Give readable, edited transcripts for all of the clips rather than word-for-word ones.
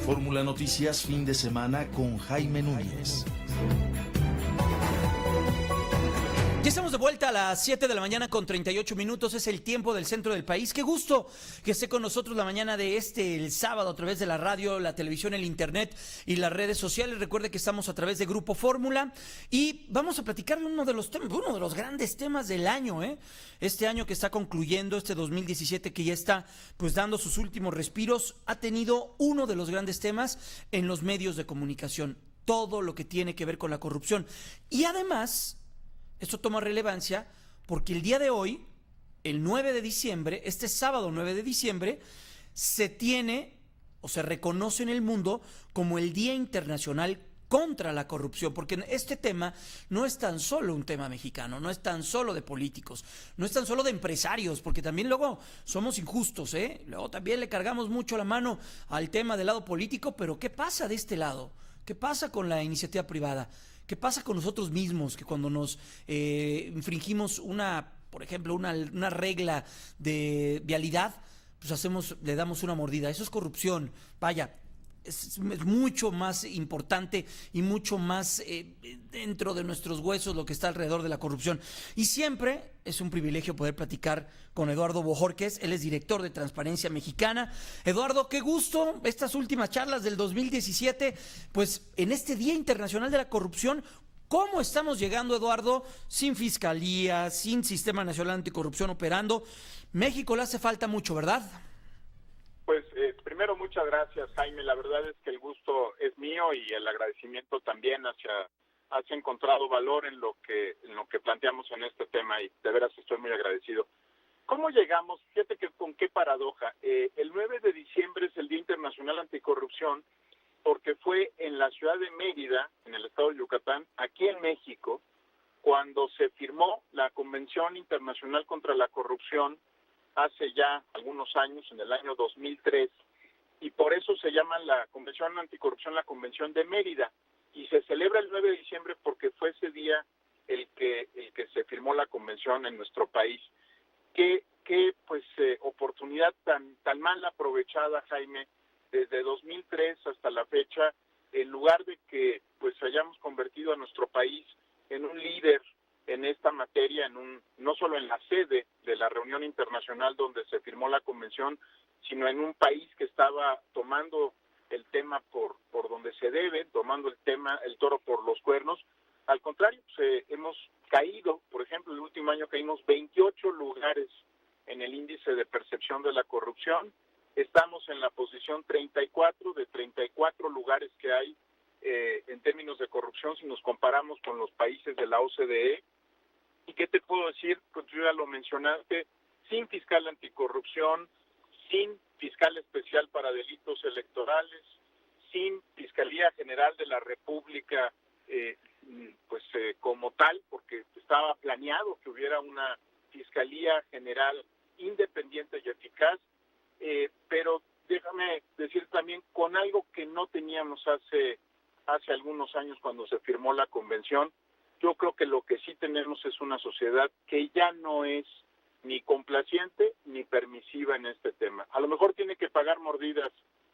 Fórmula Noticias fin de semana con Jaime Núñez. Ya estamos de vuelta a las 7 de la mañana con 38 minutos, es el tiempo del centro del país. Qué gusto que esté con nosotros la mañana de el sábado a través de la radio, la televisión, el internet y las redes sociales. Recuerde que estamos a través de Grupo Fórmula y vamos a platicar de uno de los grandes temas del año, Este año que está concluyendo, este 2017 que ya está pues dando sus últimos respiros, ha tenido uno de los grandes temas en los medios de comunicación, todo lo que tiene que ver con la corrupción. Y además, esto toma relevancia porque el día de hoy, el 9 de diciembre, este sábado 9 de diciembre, se tiene o se reconoce en el mundo como el Día Internacional contra la Corrupción, porque este tema no es tan solo un tema mexicano, no es tan solo de políticos, no es tan solo de empresarios, porque también luego somos injustos, luego también le cargamos mucho la mano al tema del lado político, pero ¿qué pasa de este lado? ¿Qué pasa con la iniciativa privada? ¿Qué pasa con nosotros mismos que cuando nos infringimos por ejemplo, una regla de vialidad, pues le damos una mordida? Eso es corrupción. Vaya, es mucho más importante y mucho más dentro de nuestros huesos lo que está alrededor de la corrupción. Y siempre es un privilegio poder platicar con Eduardo Bojorquez. Él es director de Transparencia Mexicana. Eduardo, qué gusto estas últimas charlas del 2017, pues en este Día Internacional de la Corrupción. ¿Cómo estamos llegando, Eduardo, sin fiscalía, sin Sistema Nacional Anticorrupción operando? México le hace falta mucho, ¿verdad? Pues primero, muchas gracias, Jaime. La verdad es que el gusto es mío y el agradecimiento también has encontrado valor en lo que planteamos en este tema y de veras estoy muy agradecido. ¿Cómo llegamos? Fíjate que con qué paradoja. El 9 de diciembre es el Día Internacional Anticorrupción porque fue en la ciudad de Mérida, en el estado de Yucatán, aquí en México, cuando se firmó la Convención Internacional contra la Corrupción hace ya algunos años, en el año 2003, y por eso se llama la Convención Anticorrupción la Convención de Mérida, y se celebra el 9 de diciembre porque fue ese día el que se firmó la convención en nuestro país. Qué oportunidad tan mal aprovechada, Jaime, desde 2003 hasta la fecha, en lugar de que pues hayamos convertido a nuestro país en un líder en esta materia, no solo en la sede de la reunión internacional donde se firmó la convención, sino en un país que estaba tomando el tema por donde se debe, tomando el toro por los cuernos. Al contrario, hemos caído, por ejemplo, el último año caímos 28 lugares en el índice de percepción de la corrupción. Estamos en la posición 34 de 34 lugares que hay en términos de corrupción si nos comparamos con los países de la OCDE. ¿Y qué te puedo decir? Pues tú ya lo mencionaste, sin fiscal anticorrupción, sin fiscal especial para delitos electorales, sin Fiscalía General de la República como tal, porque estaba planeado que hubiera una Fiscalía General independiente y eficaz, pero déjame decir también con algo que no teníamos hace algunos años cuando se firmó la convención. Yo creo que lo que sí tenemos es una sociedad que ya no es ni complaciente ni permisiva en este tema. A lo mejor tiene que pagar mordidas,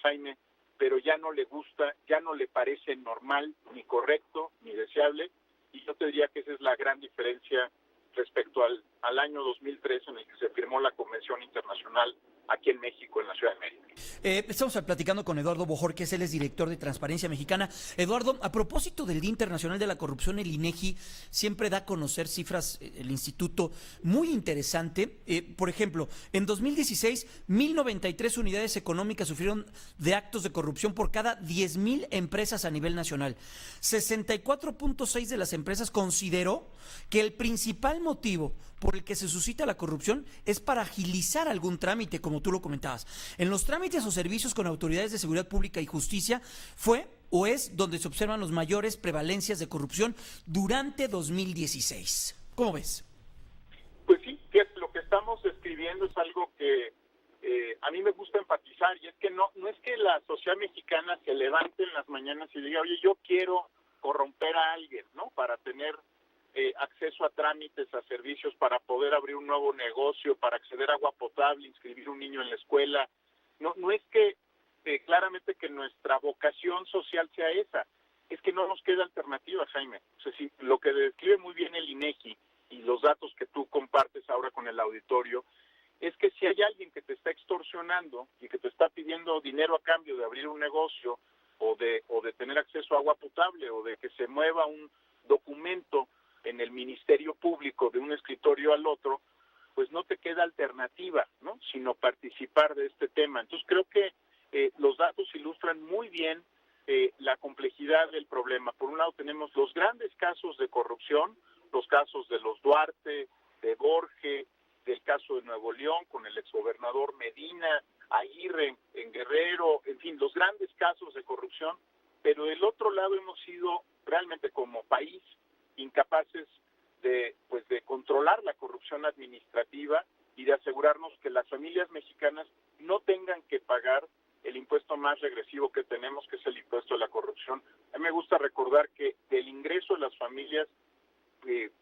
Jaime, pero ya no le gusta, ya no le parece normal, ni correcto, ni deseable, y yo te diría que esa es la gran diferencia respecto al año 2003 en el que se firmó la Convención Internacional aquí en México, en la ciudad de Mérida. Estamos platicando con Eduardo Bojorquez, él es director de Transparencia Mexicana. Eduardo, a propósito del Día Internacional de la Corrupción, el INEGI siempre da a conocer cifras, el instituto, muy interesante. Por ejemplo, en 2016, 1,093 unidades económicas sufrieron de actos de corrupción por cada 10,000 empresas a nivel nacional. 64.6 de las empresas consideró que el principal motivo por el que se suscita la corrupción es para agilizar algún trámite, como tú lo comentabas. En los trámites o servicios con autoridades de seguridad pública y justicia fue o es donde se observan los mayores prevalencias de corrupción durante 2016. ¿Cómo ves? Pues sí, fíjate, lo que estamos escribiendo es algo que a mí me gusta enfatizar, y es que no es que la sociedad mexicana se levante en las mañanas y diga, oye, yo quiero corromper a alguien, ¿no? Para tener acceso a trámites, a servicios, para poder abrir un nuevo negocio, para acceder a agua potable, inscribir un niño en la escuela. No es que claramente que nuestra vocación social sea esa. Es que no nos queda alternativa, Jaime. O sea, si lo que describe muy bien el INEGI y los datos que tú compartes ahora con el auditorio, es que si hay alguien que te está extorsionando y que te está pidiendo dinero a cambio de abrir un negocio o de tener acceso a agua potable o de que se mueva un documento en el Ministerio Público de un escritorio al otro, pues no te queda alternativa, ¿no? Sino participar de este tema. Entonces creo que los datos ilustran muy bien la complejidad del problema. Por un lado tenemos los grandes casos de corrupción, los casos de los Duarte, de Borge, del caso de Nuevo León con el exgobernador Medina, Aguirre en Guerrero, en fin, los grandes casos de corrupción, pero del otro lado hemos sido realmente como país incapaces de controlar la corrupción administrativa y de asegurarnos que las familias mexicanas no tengan que pagar el impuesto más regresivo que tenemos, que es el impuesto de la corrupción. A mí me gusta recordar que del ingreso de las familias,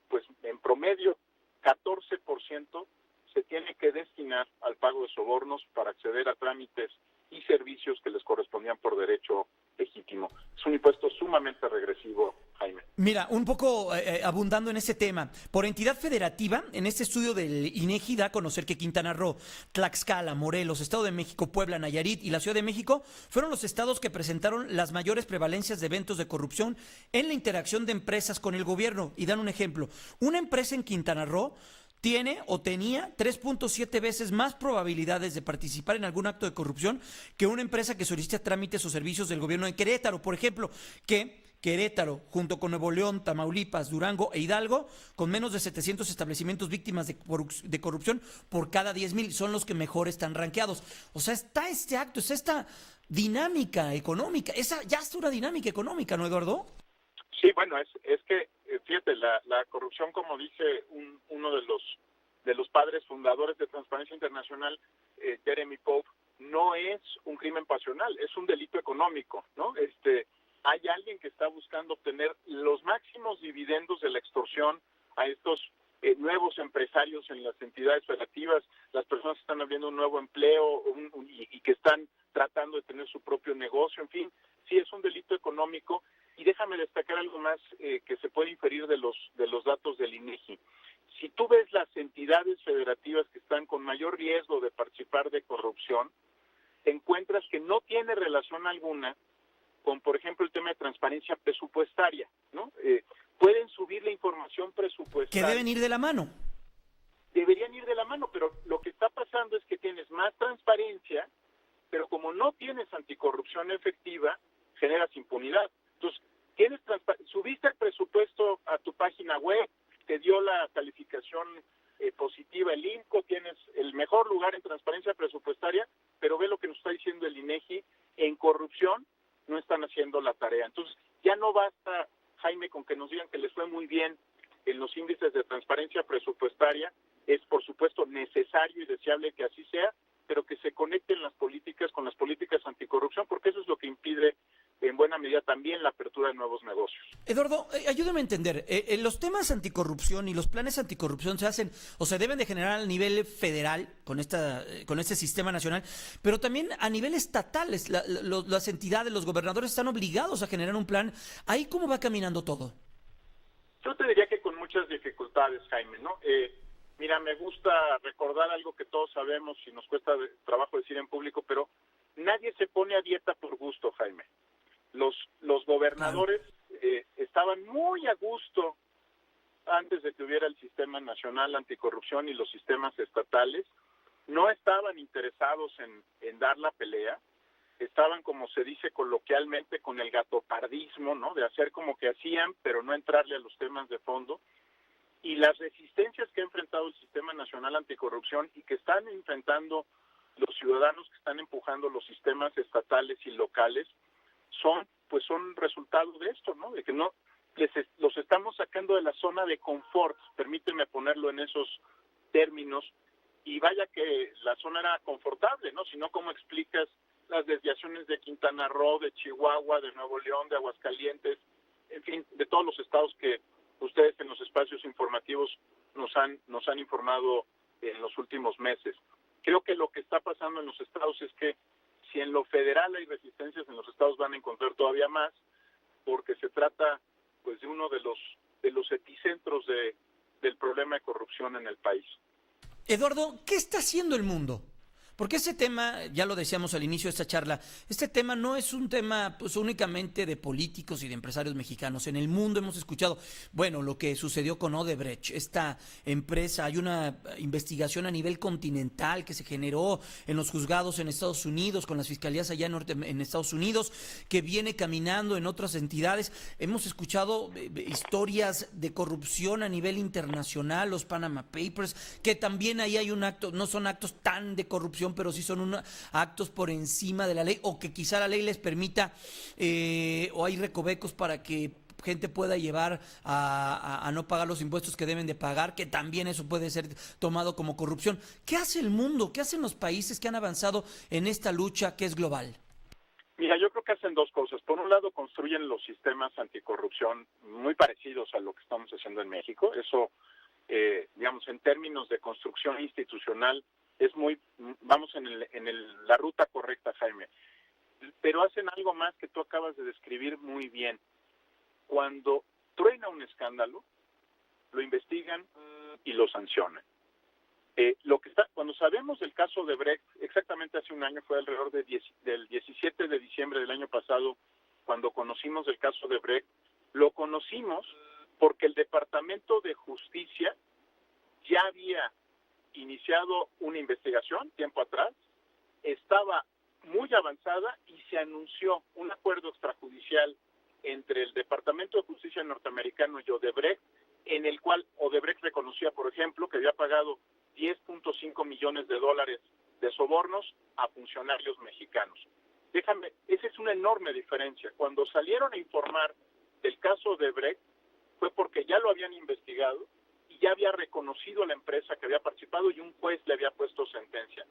pues en promedio 14% se tiene que destinar al pago de sobornos para acceder a trámites y servicios que les correspondían por derecho legítimo. Es un impuesto sumamente regresivo, Jaime. Mira, un poco abundando en ese tema, por entidad federativa, en este estudio del INEGI da a conocer que Quintana Roo, Tlaxcala, Morelos, Estado de México, Puebla, Nayarit y la Ciudad de México fueron los estados que presentaron las mayores prevalencias de eventos de corrupción en la interacción de empresas con el gobierno. Y dan un ejemplo, una empresa en Quintana Roo tiene o tenía 3.7 veces más probabilidades de participar en algún acto de corrupción que una empresa que solicita trámites o servicios del gobierno de Querétaro, por ejemplo, que Querétaro, junto con Nuevo León, Tamaulipas, Durango e Hidalgo, con menos de 700 establecimientos víctimas de corrupción por cada 10,000, son los que mejor están rankeados. O sea, está este acto, es esta dinámica económica, esa ya es una dinámica económica, ¿no, Eduardo? Sí, bueno, es que, fíjate, la corrupción, como dice uno de los padres fundadores de Transparencia Internacional, Jeremy Pope, no es un crimen pasional, es un delito económico, ¿no? Hay alguien que está buscando obtener los máximos dividendos de la extorsión a estos nuevos empresarios en las entidades federativas, las personas que están abriendo un nuevo empleo y que están tratando de tener su propio negocio, en fin, sí es un delito económico. Y déjame destacar algo más que se puede inferir de los datos del INEGI. Si tú ves las entidades federativas que están con mayor riesgo de participar de corrupción, te encuentras que no tiene relación alguna con, por ejemplo, el tema de transparencia presupuestaria, ¿no? Pueden subir la información presupuestaria. Que deben ir de la mano. Deberían ir de la mano, pero lo que está pasando es que tienes más transparencia, pero como no tienes anticorrupción efectiva, generas impunidad. Entonces, subiste el presupuesto a tu página web, te dio la calificación positiva el INCO, tienes el mejor lugar en transparencia presupuestaria, pero ve lo que nos está diciendo el INEGI, en corrupción no están haciendo la tarea. Entonces, ya no basta, Jaime, con que nos digan que les fue muy bien en los índices de transparencia presupuestaria, es por supuesto necesario y deseable que así sea, pero que se conecten las políticas con las políticas anticorrupción, porque eso es lo que impide en buena medida también la apertura de nuevos negocios. Eduardo, ayúdame a entender, los temas anticorrupción y los planes anticorrupción se hacen o se deben de generar a nivel federal con este sistema nacional, pero también a nivel estatal, las entidades, los gobernadores están obligados a generar un plan. ¿Ahí cómo va caminando todo? Yo te diría que con muchas dificultades, Jaime, ¿no? Mira, me gusta recordar algo que todos sabemos y nos cuesta trabajo decir en público, pero nadie se pone a dieta por gusto, Jaime. Los gobernadores estaban muy a gusto antes de que hubiera el sistema nacional anticorrupción y los sistemas estatales. No estaban interesados en dar la pelea. Estaban, como se dice coloquialmente, con el gatopardismo, ¿no? De hacer como que hacían, pero no entrarle a los temas de fondo. Y las resistencias que ha enfrentado el Sistema Nacional Anticorrupción y que están enfrentando los ciudadanos que están empujando los sistemas estatales y locales son resultado de esto, ¿no? De que no los estamos sacando de la zona de confort, permíteme ponerlo en esos términos, y vaya que la zona era confortable, ¿no? Si no, ¿cómo explicas las desviaciones de Quintana Roo, de Chihuahua, de Nuevo León, de Aguascalientes, en fin, de todos los estados que ustedes en los espacios informativos nos han informado en los últimos meses? Creo que lo que está pasando en los estados es que si en lo federal hay Eduardo, ¿qué está haciendo el mundo? Porque ese tema, ya lo decíamos al inicio de esta charla, este tema no es un tema pues únicamente de políticos y de empresarios mexicanos. En el mundo hemos escuchado, bueno, lo que sucedió con Odebrecht, esta empresa, hay una investigación a nivel continental que se generó en los juzgados en Estados Unidos, con las fiscalías allá en Estados Unidos, que viene caminando en otras entidades. Hemos escuchado historias de corrupción a nivel internacional, los Panama Papers, que también ahí hay un acto, no son actos tan de corrupción, pero sí son actos por encima de la ley, o que quizá la ley les permita, o hay recovecos para que gente pueda llevar a no pagar los impuestos que deben de pagar, que también eso puede ser tomado como corrupción. ¿Qué hace el mundo? ¿Qué hacen los países que han avanzado en esta lucha que es global? Mira, yo creo que hacen dos cosas. Por un lado, construyen los sistemas anticorrupción muy parecidos a lo que estamos haciendo en México. Eso, digamos, en términos de construcción institucional, vamos en la ruta correcta, Jaime. Pero hacen algo más que tú acabas de describir muy bien. Cuando truena un escándalo, lo investigan y lo sancionan. Cuando sabemos del caso de Brecht, exactamente hace un año, fue alrededor del 17 de diciembre del año pasado, cuando conocimos el caso de Brecht, lo conocimos porque el Departamento de Justicia ya había iniciado una investigación tiempo atrás, estaba muy avanzada y se anunció un acuerdo extrajudicial entre el Departamento de Justicia norteamericano y Odebrecht, en el cual Odebrecht reconocía, por ejemplo, que había pagado $10.5 millones de sobornos a funcionarios mexicanos. Esa es una enorme diferencia. Cuando salieron a informar del caso Odebrecht, fue porque ya lo habían investigado y ya había reconocido a la empresa que había participado y un juez le había puesto sentencia.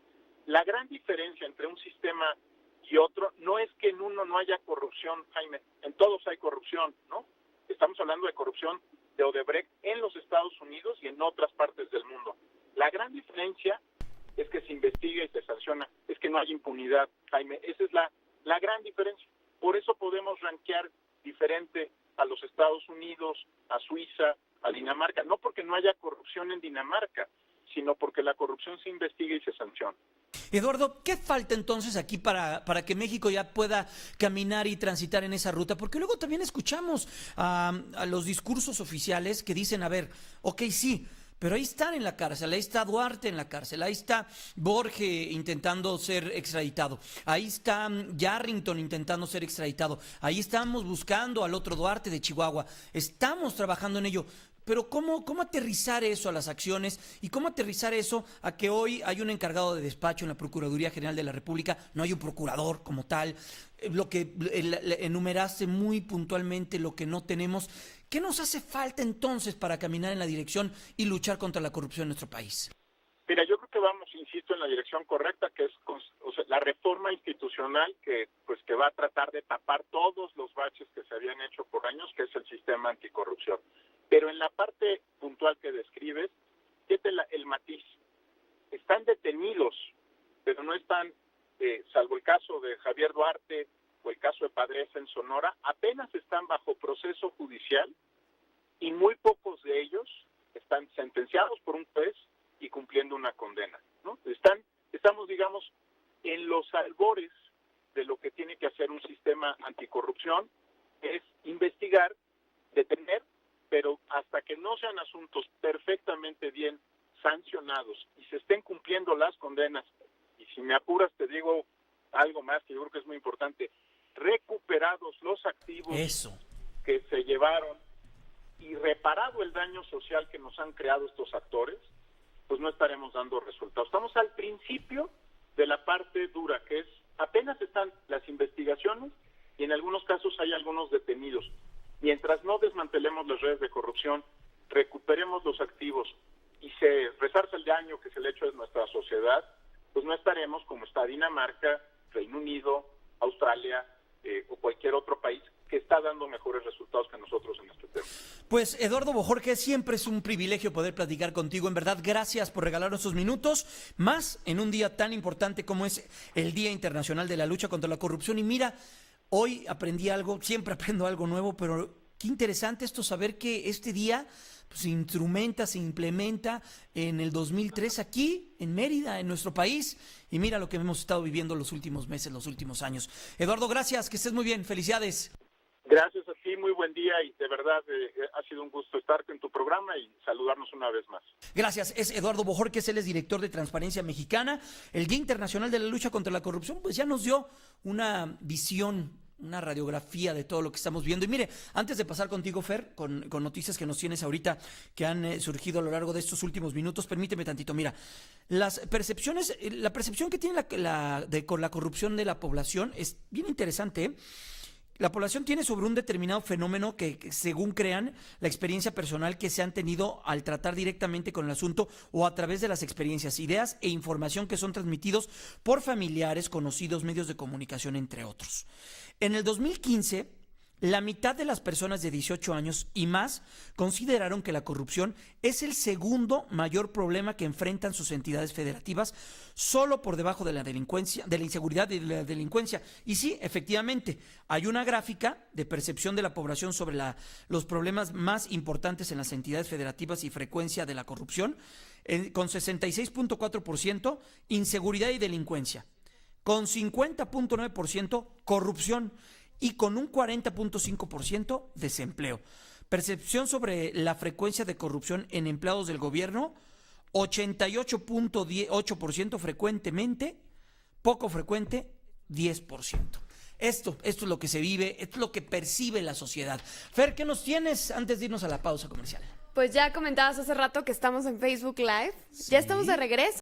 La gran diferencia entre un sistema y otro no es que en uno no haya corrupción, Jaime, en todos hay corrupción, ¿no? Estamos hablando de corrupción de Odebrecht en los Estados Unidos y en otras partes del mundo. La gran diferencia es que se investiga y se sanciona, es que no hay impunidad, Jaime, esa es la gran diferencia. Por eso podemos rankear diferente a los Estados Unidos, a Suiza, a Dinamarca, no porque no haya corrupción en Dinamarca, sino porque la corrupción se investiga y se sanciona. Eduardo, ¿qué falta entonces aquí para que México ya pueda caminar y transitar en esa ruta? Porque luego también escuchamos a los discursos oficiales que dicen, a ver, ok, sí, pero ahí están en la cárcel, ahí está Duarte en la cárcel, ahí está Borge intentando ser extraditado, ahí está Yarrington intentando ser extraditado, ahí estamos buscando al otro Duarte de Chihuahua, estamos trabajando en ello. Pero ¿cómo aterrizar eso a las acciones y cómo aterrizar eso a que hoy hay un encargado de despacho en la Procuraduría General de la República, no hay un procurador como tal, lo que enumeraste muy puntualmente lo que no tenemos? ¿Qué nos hace falta entonces para caminar en la dirección y luchar contra la corrupción en nuestro país? Mira, yo creo que vamos, insisto, en la dirección correcta, que es la reforma institucional que va a tratar de tapar todos los baches que se habían hecho por años, que es el sistema anticorrupción. Pero en la parte puntual que describes, fíjate el matiz. Están detenidos, pero no están, salvo el caso de Javier Duarte o el caso de Padres en Sonora, apenas están bajo proceso judicial y muy pocos de ellos están sentenciados por un juez y cumpliendo una condena, ¿no? Estamos, digamos, en los albores de lo que tiene que hacer un sistema anticorrupción, es investigar, detener, pero hasta que no sean asuntos perfectamente bien sancionados y se estén cumpliendo las condenas, y si me apuras te digo algo más que yo creo que es muy importante, recuperados los activos que se llevaron y reparado el daño social que nos han creado estos actores, pues no estaremos dando resultados. Estamos al principio de la parte dura, que es apenas están las investigaciones y en algunos casos hay algunos detenidos. Mientras no desmantelemos las redes de corrupción, recuperemos los activos y se resarce el daño que se le ha hecho a nuestra sociedad, pues no estaremos como está Dinamarca, Reino Unido, Australia o cualquier otro país que está dando mejores resultados que nosotros en este tema. Pues Eduardo Bojorge, siempre es un privilegio poder platicar contigo. En verdad, gracias por regalarnos estos minutos, más en un día tan importante como es el Día Internacional de la Lucha contra la Corrupción. Y mira, hoy aprendí algo, siempre aprendo algo nuevo, pero Qué interesante esto, saber que este día pues, se implementa en el 2003 aquí, en Mérida, en nuestro país. Y mira lo que hemos estado viviendo los últimos meses, los últimos años. Eduardo, gracias, que estés muy bien, felicidades. Gracias a ti, muy buen día y de verdad ha sido un gusto estar en tu programa y saludarnos una vez más. Gracias, es Eduardo Bojorquez, él es director de Transparencia Mexicana. El Día Internacional de la Lucha contra la Corrupción, pues ya nos dio una visión, una radiografía de todo lo que estamos viendo. Y mire, antes de pasar contigo, Fer, con noticias que nos tienes ahorita que han surgido a lo largo de estos últimos minutos, permíteme tantito. Mira, las percepciones, la percepción que tiene con la corrupción de la población es bien interesante, ¿eh? La población tiene sobre un determinado fenómeno que, según crean, la experiencia personal que se han tenido al tratar directamente con el asunto o a través de las experiencias, ideas e información que son transmitidos por familiares, conocidos, medios de comunicación, entre otros. En el 2015, la mitad de las personas de 18 años y más consideraron que la corrupción es el segundo mayor problema que enfrentan sus entidades federativas, solo por debajo de la delincuencia, de la inseguridad y de la delincuencia. Y sí, efectivamente, hay una gráfica de percepción de la población sobre los problemas más importantes en las entidades federativas y frecuencia de la corrupción, con 66.4% inseguridad y delincuencia, con 50.9% corrupción, y con un 40.5% desempleo. Percepción sobre la frecuencia de corrupción en empleados del gobierno, 88.8% frecuentemente, poco frecuente, 10%. Esto es lo que se vive, esto es lo que percibe la sociedad. Fer, ¿qué nos tienes antes de irnos a la pausa comercial? Pues ya comentabas hace rato que estamos en Facebook Live. Sí. Ya estamos de regreso.